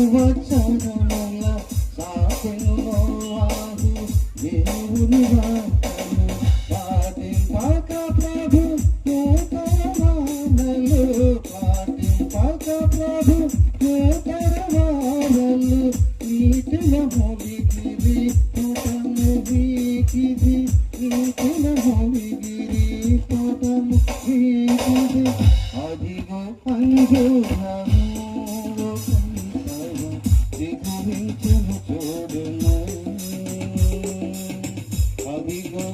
సంవత్సరముల సాకెను నోవాహు దేవుని వార్తను పాటింపక ప్రభు నూతనమానలు పాటింపక ప్రభు నూతనమానలు నీటిన మోగిగిరి తోటము వీకిది నీటిన మోగిగిరి తోటము వీకిది అదిగో అంజూరము చూడును అదిగో